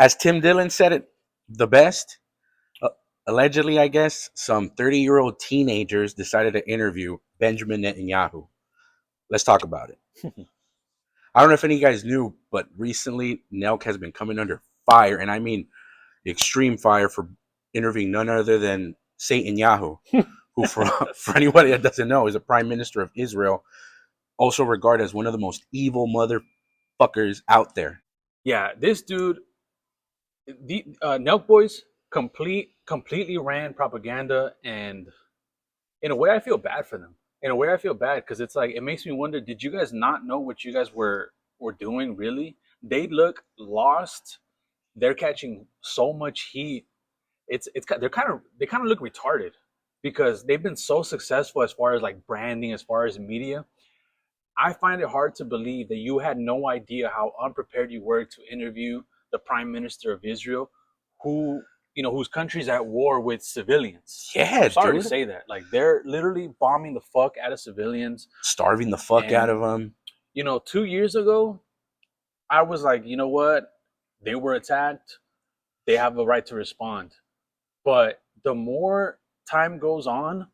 As Tim Dillon said it the best, uh, allegedly, I guess, some 30-year-old teenagers decided to interview Benjamin Netanyahu. Let's talk about it. I don't know if any of you guys knew, but recently Nelk has been coming under fire, and I mean extreme fire, for interviewing none other than Satan Yahoo, who, for anybody that doesn't know, is a prime minister of Israel, also regarded as one of the most evil motherfuckers out there. Yeah, this dude, the Nelk boys, completely ran propaganda, and in a way, I feel bad for them. In a way, I feel bad because it's like it makes me wonder: did you guys not know what you guys were doing? Really, they look lost. They're catching so much heat. It's they kind of look retarded because they've been so successful as far as like branding, as far as media. I find it hard to believe that you had no idea how unprepared you were to interview the prime minister of Israel, who whose country's at war with civilians. Yeah, I'm sorry to dude. say that. Like they're literally bombing the fuck out of civilians. Starving the fuck out And of them. 2 years ago, I was like, you know what? They were attacked. They have a right to respond. But the more time goes on,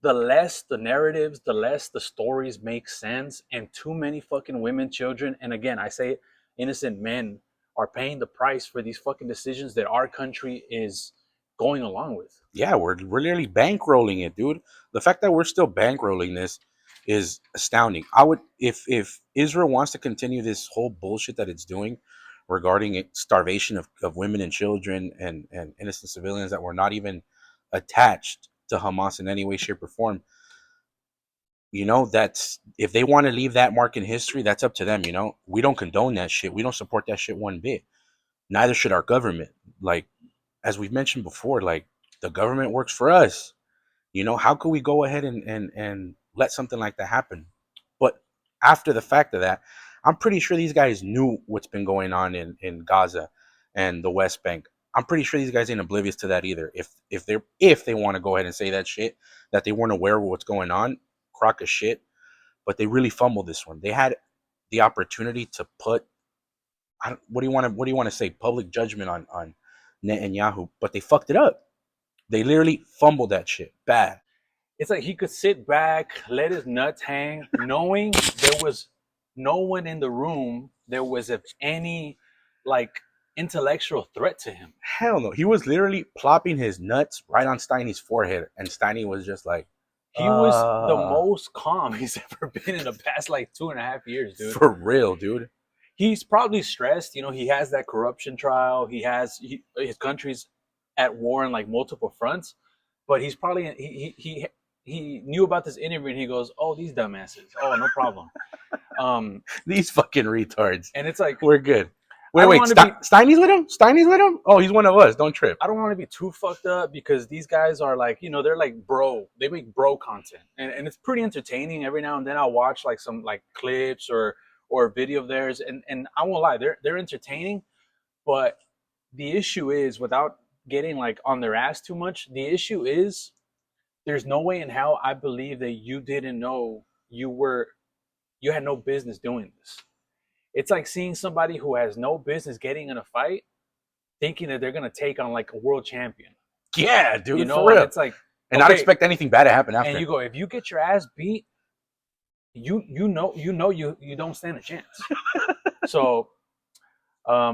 the less the narratives, the less the stories make sense, and too many fucking women, children, and again, I say it, innocent men are paying the price for these fucking decisions that our country is going along with. Yeah, we're literally bankrolling it, dude. The fact that we're still bankrolling this is astounding. I would, if Israel wants to continue this whole bullshit that it's doing regarding starvation of women and children and innocent civilians that were not even attached to Hamas in any way, shape, or form. That's, if they want to leave that mark in history, that's up to them. We don't condone that shit. We don't support that shit one bit. Neither should our government. Like, as we've mentioned before, like, the government works for us. How could we go ahead and let something like that happen? But after the fact of that, I'm pretty sure these guys knew what's been going on in Gaza and the West Bank. I'm pretty sure these guys ain't oblivious to that either. If they want to go ahead and say that shit, that they weren't aware of what's going on, crock of shit. But they really fumbled this one. They had the opportunity to put, what do you want to say, public judgment on Netanyahu, but they fucked it up. They literally fumbled that shit bad. It's like he could sit back, let his nuts hang, knowing there was no one in the room. There was any like intellectual threat to him. Hell no. He was literally plopping his nuts right on Steiny's forehead, and Steiny was just like, He was the most calm he's ever been in the past like 2.5 years, dude. For real, dude. He's probably stressed. He has that corruption trial. His country's at war in like multiple fronts, but he's probably he knew about this interview and he goes, "Oh, these dumbasses. Oh, no problem." These fucking retards. And it's like, we're good. Wait, Steiny's with him? Steiny's with him? Oh, he's one of us. Don't trip. I don't want to be too fucked up because these guys are like, they're like bro. They make bro content, and it's pretty entertaining. Every now and then I'll watch like some like clips or a video of theirs, and I won't lie, they're entertaining. But the issue is, without getting like on their ass too much, the issue is there's no way in hell I believe that you didn't know you had no business doing this. It's like seeing somebody who has no business getting in a fight, thinking that they're gonna take on like a world champion. Yeah, dude, for real. It's like, and not expect anything bad to happen after. And you go, if you get your ass beat, you don't stand a chance. So,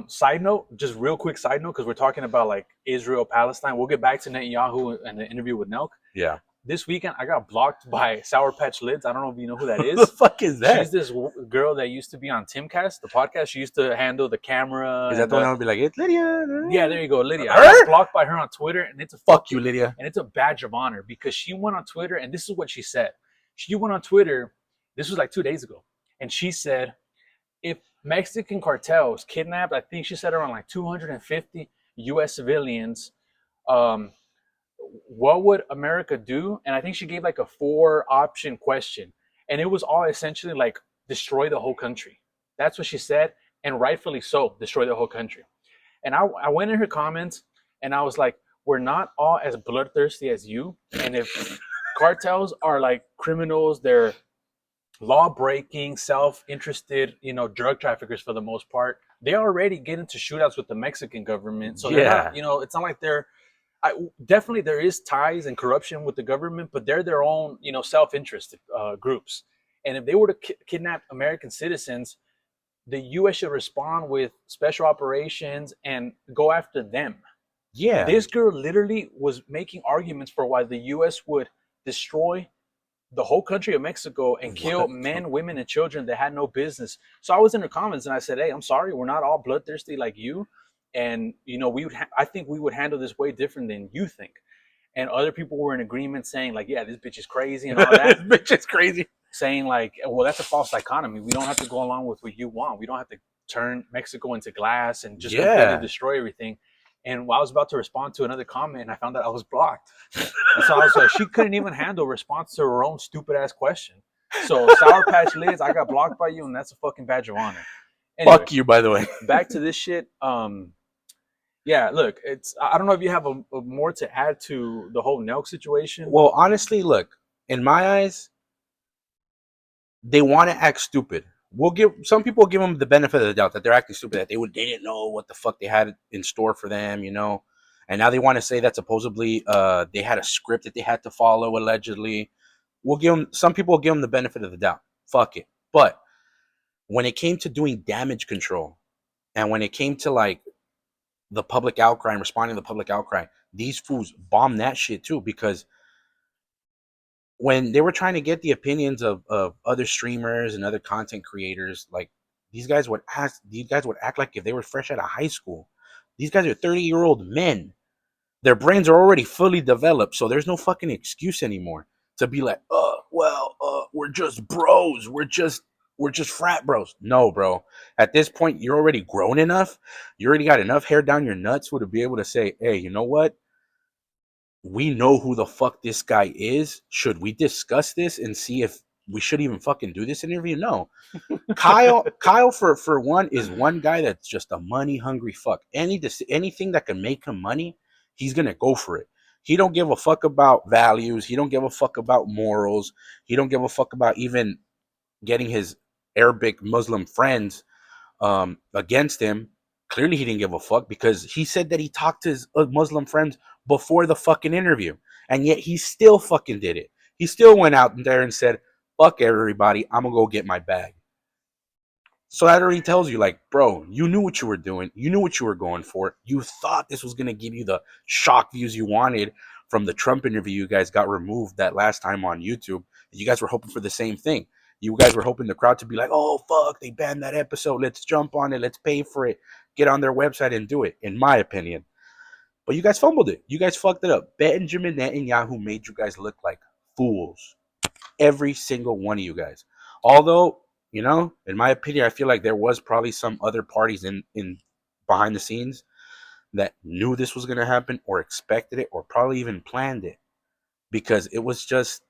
side note, just real quick side note, because we're talking about like Israel, Palestine. We'll get back to Netanyahu and the interview with Nelk. Yeah. This weekend, I got blocked by Sour Patch Lids. I don't know if you know who that is. Who the fuck is that? She's this girl that used to be on Timcast, the podcast. She used to handle the camera. Is that the one that would be like, it's Lydia? Yeah, there you go, Lydia. I got blocked by her on Twitter, and it's a fuck you, Lydia. And it's a badge of honor because she went on Twitter, and this is what she said. She went on Twitter. This was like 2 days ago, and she said, if Mexican cartels kidnapped, I think she said around like 250 U.S. civilians, what would America do? And I think she gave like a 4-option question, and it was all essentially like destroy the whole country. That's what she said, and rightfully so, destroy the whole country. And I went in her comments, and I was like, we're not all as bloodthirsty as you, and if cartels are like criminals, they're law-breaking, self-interested, drug traffickers for the most part. they already get into shootouts with the Mexican government, so they're not, Yeah. it's not like they're. Definitely, there is ties and corruption with the government, but they're their own, self-interest groups. And if they were to kidnap American citizens, the U.S. should respond with special operations and go after them. Yeah. This girl literally was making arguments for why the U.S. would destroy the whole country of Mexico and kill What? men, women, and children that had no business. So I was in the comments and I said, "Hey, I'm sorry, we're not all bloodthirsty like you, and we would. I think we would handle this way different than you think." And other people were in agreement, saying like, "Yeah, this bitch is crazy" and all This that. bitch is crazy. Saying like, "Well, that's a false dichotomy. We don't have to go along with what you want. We don't have to turn Mexico into glass and just completely Yeah. destroy everything." And while I was about to respond to another comment, I found out I was blocked. And so I was like, she couldn't even handle response to her own stupid ass question. So Sour Patch Lids, I got blocked by you, and that's a fucking badge of honor. Anyway, Fuck you, by the way. back to this shit. Yeah, look, I don't know if you have a more to add to the whole Nelk situation. Well, honestly, look, in my eyes, they want to act stupid. We'll give some people give them the benefit of the doubt that they're acting stupid, that they didn't know what the fuck they had in store for them, and now they want to say that supposedly they had a script that they had to follow allegedly. We'll give them some people will give them the benefit of the doubt. Fuck it. But when it came to doing damage control, and when it came to like the public outcry and responding to the public outcry, these fools bombed that shit too, because when they were trying to get the opinions of other streamers and other content creators, like these guys would act like if they were fresh out of high school. These guys are 30-year-old men. Their brains are already fully developed, so there's no fucking excuse anymore to be like, we're just bros. We're just frat bros. No, bro. At this point, you're already grown enough. You already got enough hair down your nuts to be able to say, hey, you know what? We know who the fuck this guy is. Should we discuss this and see if we should even fucking do this interview? No. Kyle for one is one guy that's just a money hungry fuck. Anything that can make him money, he's gonna go for it. He don't give a fuck about values. He don't give a fuck about morals. He don't give a fuck about even getting his Arabic Muslim friends against him. Clearly, he didn't give a fuck because he said that he talked to his Muslim friends before the fucking interview, and yet he still fucking did it. He still went out there and said, "Fuck everybody, I'm gonna go get my bag." So that already tells you, like, bro, you knew what you were doing. You knew what you were going for. You thought this was gonna give you the shock views you wanted from the Trump interview. You guys got removed that last time on YouTube. You guys were hoping for the same thing. You guys were hoping the crowd to be like, "Oh fuck, they banned that episode. Let's jump on it. Let's pay for it. Get on their website and do it." In my opinion, but you guys fumbled it. You guys fucked it up. Benjamin Netanyahu made you guys look like fools. Every single one of you guys. Although, in my opinion, I feel like there was probably some other parties in behind the scenes that knew this was going to happen or expected it or probably even planned it, because it was just,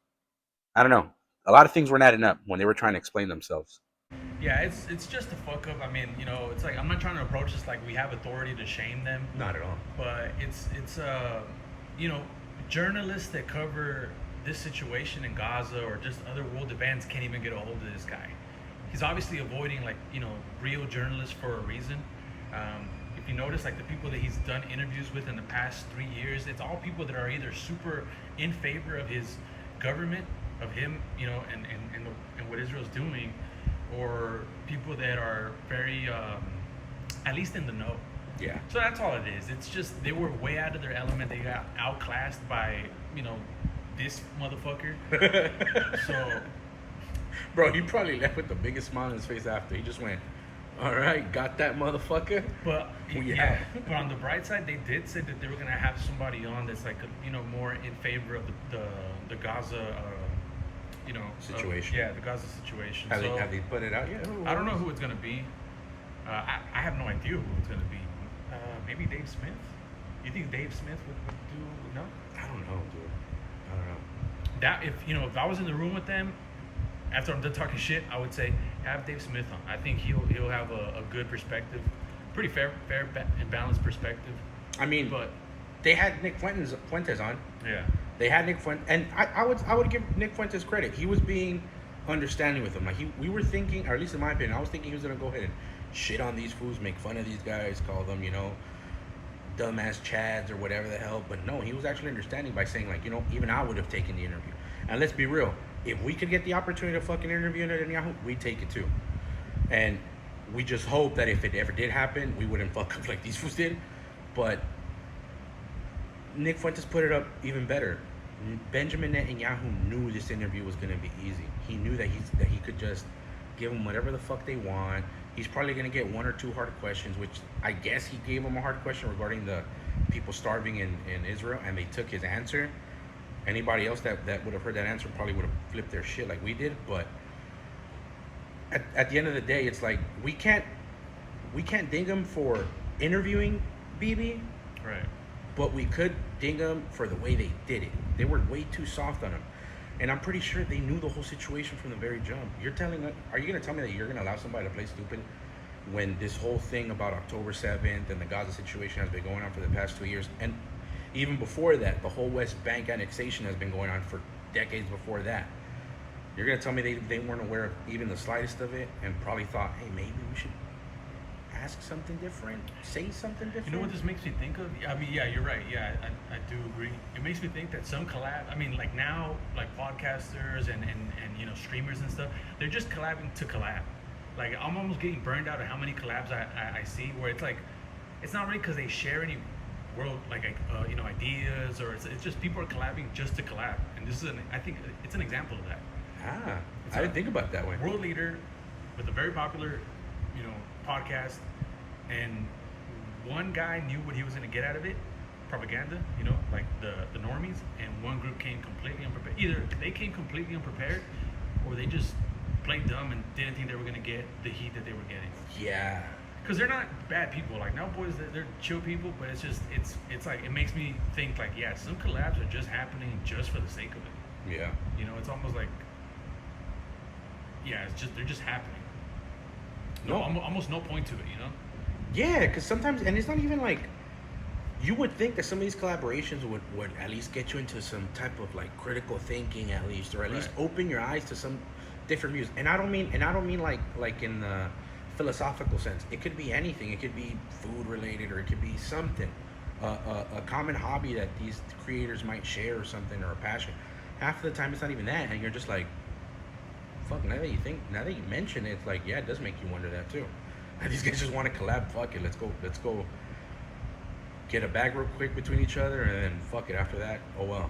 I don't know. A lot of things weren't adding up when they were trying to explain themselves. Yeah, it's just a fuck up. I mean, it's like I'm not trying to approach this like we have authority to shame them, Not at all. but it's you know, journalists that cover this situation in Gaza or just other world events can't even get a hold of this guy. He's obviously avoiding like real journalists for a reason. If you notice, like the people that he's done interviews with in the past 3 years, it's all people that are either super in favor of his government, of him, and what Israel's doing, or people that are very, at least in the know. Yeah. So that's all it is. It's just they were way out of their element. They got outclassed by this motherfucker. So Bro, he probably left with the biggest smile on his face after. He just went, "All right, got that motherfucker." But We yeah, out. but on the bright side, they did say that they were gonna have somebody on that's like more in favor of the Gaza, Situation. yeah, the Gaza situation. Have, So they, have they put it out yet? I don't know who it's gonna be. I have no idea who it's gonna be. Maybe Dave Smith. You think Dave Smith would do no? I don't know, dude. I don't know. That if I was in the room with them, after I'm done talking shit, I would say have Dave Smith on. I think he'll have a good perspective, pretty fair and balanced perspective. I mean, But they had Nick Fuentes on. yeah, They had Nick Fuentes, and I would give Nick Fuentes credit. He was being understanding with him. Like we were thinking, or at least in my opinion, I was thinking he was gonna go ahead and shit on these fools, make fun of these guys, call them, dumbass chads or whatever the hell. But no, he was actually understanding by saying, like, even I would have taken the interview. And let's be real, if we could get the opportunity to fucking interview Netanyahu, we'd take it too. And we just hope that if it ever did happen, we wouldn't fuck up like these fools did. But Nick Fuentes put it up even better. Benjamin Netanyahu knew this interview was going to be easy. He knew that he could just give them whatever the fuck they want. He's probably going to get one or two hard questions, which I guess he gave them a hard question regarding the people starving in Israel, and they took his answer. Anybody else that would have heard that answer probably would have flipped their shit like we did. But at the end of the day, it's like we can't ding him for interviewing Bibi, Right. but we could ding them for the way they did it. They were way too soft on him. And I'm pretty sure they knew the whole situation from the very jump. Are you going to tell me that you're going to allow somebody to play stupid when this whole thing about October 7th and the Gaza situation has been going on for the past 2 years? And even before that, the whole West Bank annexation has been going on for decades before that. You're going to tell me they weren't aware of even the slightest of it and probably thought, hey, maybe we should ask something different, say something different? You know what this makes me think of? I mean, yeah, you're right. Yeah, I do agree. It makes me think that some collab, I mean, like now, like podcasters and streamers and stuff, they're just collabing to collab. Like, I'm almost getting burned out of how many collabs I see where it's like, it's not really because they share any world, ideas, or it's just people are collabing just to collab. And this is, I think it's an example of that. I didn't think about it that way. World leader with a very popular, podcast, and one guy knew what he was going to get out of it, propaganda, like the normies, and one group came completely unprepared. Either they came completely unprepared, or they just played dumb and didn't think they were going to get the heat that they were getting. Yeah. Because they're not bad people. Like, now boys, they're chill people, but it's just, it's like, it makes me think, like, yeah, some collabs are just happening just for the sake of it. Yeah. It's almost like, yeah, they're just happening. No. Almost no point to it, Yeah, because sometimes, and it's not even like, you would think that some of these collaborations would at least get you into some type of like critical thinking, at least, or at least open your eyes to some different views. And I don't mean like in the philosophical sense. It could be anything. It could be food related, or it could be something, a common hobby that these creators might share, or something, or a passion. Half of the time, it's not even that, and you're just like, fuck. Now that you mention it, it's like, yeah, it does make you wonder that too. These guys just want to collab. Fuck it, let's go get a bag real quick between each other, and then fuck it after that. Oh well.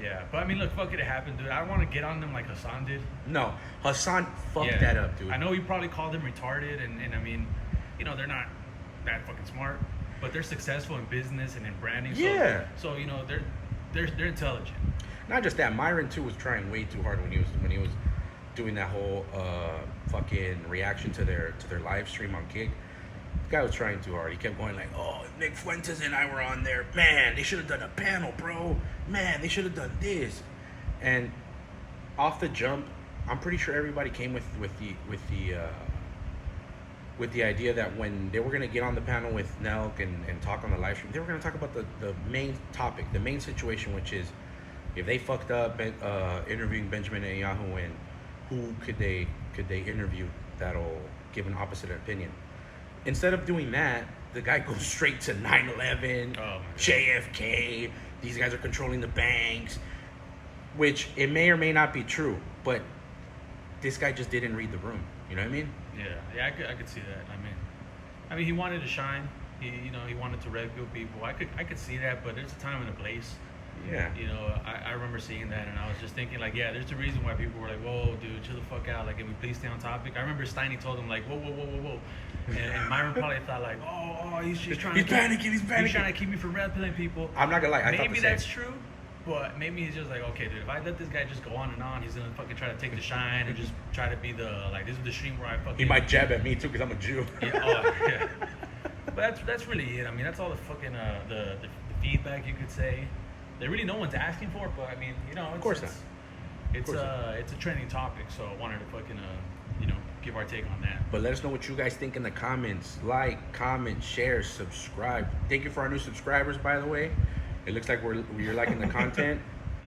Yeah, but I mean, look, fuck it happened, dude. I don't want to get on them like Hassan did. No, Hassan fucked that up, dude. I know he probably called them retarded, and I mean, they're not that fucking smart, but they're successful in business and in branding. Yeah. So they're intelligent. Not just that, Myron too was trying way too hard when he was doing that whole fucking reaction to their live stream on Kick. The guy was trying too hard. He kept going like, oh, if Nick Fuentes and I were on there, man, they should have done a panel, bro. Man, they should have done this. And off the jump, I'm pretty sure everybody came with the idea that when they were gonna get on the panel with Nelk and talk on the live stream, they were gonna talk about the main topic, the main situation, which is if they fucked up interviewing Benjamin Netanyahu, and who could they interview that'll give an opposite opinion. Instead of doing that, the guy goes straight to 9/11, JFK. These guys are controlling the banks, which it may or may not be true, but this guy just didn't read the room. You know what I mean? Yeah, I could see that. I mean, he wanted to shine. He wanted to ridicule people. I could see that, but there's a time and a place. Yeah. I remember seeing that, and I was just thinking, like, yeah, there's a reason why people were like, whoa, dude, chill the fuck out. Like, can we please stay on topic? I remember Steiny told him, like, whoa. And Myron probably thought, like, he's trying to panicking. He's trying to keep me from red-pilling people. I'm not gonna lie. Maybe that's true, but maybe he's just like, okay, dude, if I let this guy just go on and on, he's gonna fucking try to take the shine and just try to be this is the stream where I fucking. He might jab at me too, because I'm a Jew. Yeah. But that's really it. I mean, that's all the fucking the feedback you could say. That really no one's asking for, but I mean, of course not. It's a trending topic, so I wanted to fucking give our take on that. But let us know what you guys think in the comments. Like, comment, share, subscribe. Thank you for our new subscribers, by the way. It looks like you're liking the content.